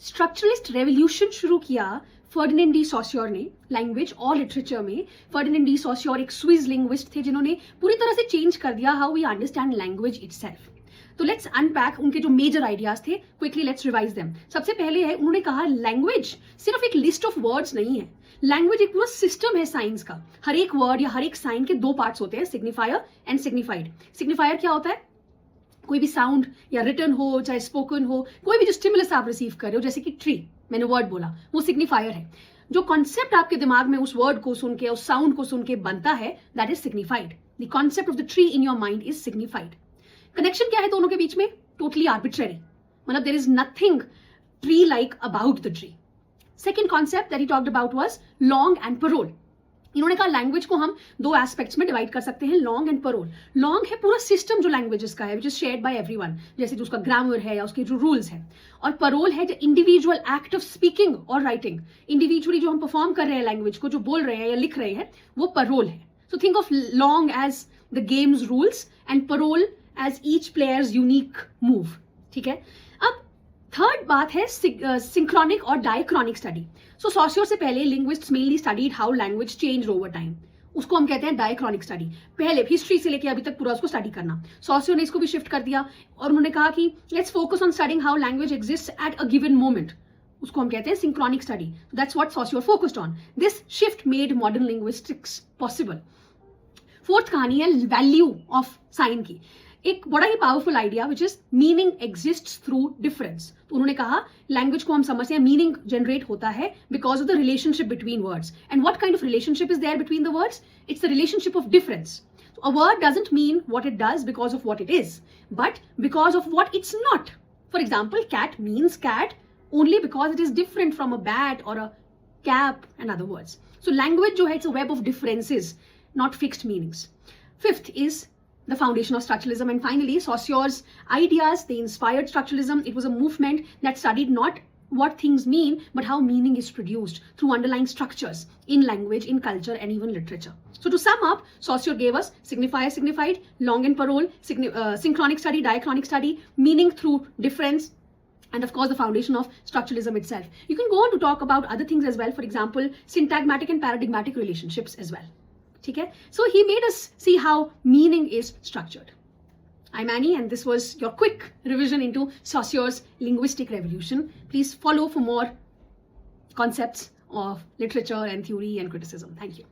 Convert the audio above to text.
Structuralist revolution शुरू किया Ferdinand de सॉसियर ने लैंग्वेज और लिटरेचर में। फर्डिनेंड डी सॉसियर एक स्विस लिंग्विस्ट थे जिन्होंने पूरी तरह से चेंज कर दिया how we understand language itself. तो लेट्स अनपैक उनके जो मेजर आइडियाज थे, क्विकली लेट्स रिवाइज देम। सबसे पहले है, उन्होंने कहा लैंग्वेज सिर्फ एक लिस्ट ऑफ वर्ड्स नहीं है, लैंग्वेज एक पूरा सिस्टम है साइंस का। हर एक वर्ड या हर एक साइन के दो पार्ट्स होते हैं, सिग्निफायर एंड सिग्निफाइड। सिग्निफायर क्या होता है? कोई भी साउंड या रिटन हो चाहे स्पोकन हो, कोई भी जो स्टिमुलस आप रिसीव कर रहे हो, जैसे कि ट्री, मैंने वर्ड बोला, वो सिग्निफायर है। जो कॉन्सेप्ट आपके दिमाग में उस वर्ड को सुन के, उस साउंड को सुन के बनता है, that is signified. The concept of the tree in your mind is signified. Connection क्या है दोनों के बीच में? टोटली आर्बिट्रेरी, मतलब there is nothing tree like about the tree. Second concept that he talked about was langue and parole. इन्होंने कहा language को हम दो एस्पेक्ट्स में डिवाइड कर सकते हैं, लॉन्ग एंड पैरोल। लॉन्ग है पूरा सिस्टम जो लैंग्वेजेस का है, which is shared by everyone, जैसे जो उसका ग्रामर है या उसके जो रूल्स है। और पैरोल है जो इंडिविजुअल एक्ट ऑफ स्पीकिंग और राइटिंग, इंडिविजुअली जो हम परफॉर्म कर रहे हैं लैंग्वेज को, जो बोल रहे हैं या लिख रहे हैं, वो पैरोल है। So think of langue as the game's rules and parole as each player's unique move. ठीक है, अब थर्ड बात है सिंक्रोनिक और डायक्रॉनिक स्टडी। सो सॉसियर से पहले linguists mainly studied how language change over time, उसको हम कहते हैं डायक्रॉनिक स्टडी। पहले हिस्ट्री से लेके अभी तक पूरा उसको स्टडी करना। सॉसियर ने इसको भी शिफ्ट कर दिया और उन्होंने कहा कि let's focus on studying how language exist at a given moment, उसको हम कहते हैं synchronic study. That's what Saussure focused on. This shift made modern linguistics possible. Fourth कहानी है वैल्यू ऑफ साइन की। एक बड़ा ही powerful idea which is meaning exists through difference. तो उन्होंने कहा लैंग्वेज को हम समझते हैं, मीनिंग जनरेट होता है because of the relationship between words. And what kind of relationship is there between the words? It's the relationship of difference. A word doesn't mean what it does because of what it is, but because of what it's not. For example, cat means cat only because it is different from a bat or a cap and other words. So language जो है, it's a web of differences, not fixed meanings. Fifth is the foundation of structuralism. And finally, Saussure's ideas, they inspired structuralism. It was a movement that studied not what things mean, but how meaning is produced through underlying structures in language, in culture, and even literature. So to sum up, Saussure gave us signifier, signified, long and parole, synchronic study, diachronic study, meaning through difference, and of course the foundation of structuralism itself. You can go on to talk about other things as well, for example syntagmatic and paradigmatic relationships as well. Okay, so he made us see how meaning is structured. I'm Annie and this was your quick revision into Saussure's linguistic revolution. Please follow for more concepts of literature and theory and criticism. Thank you.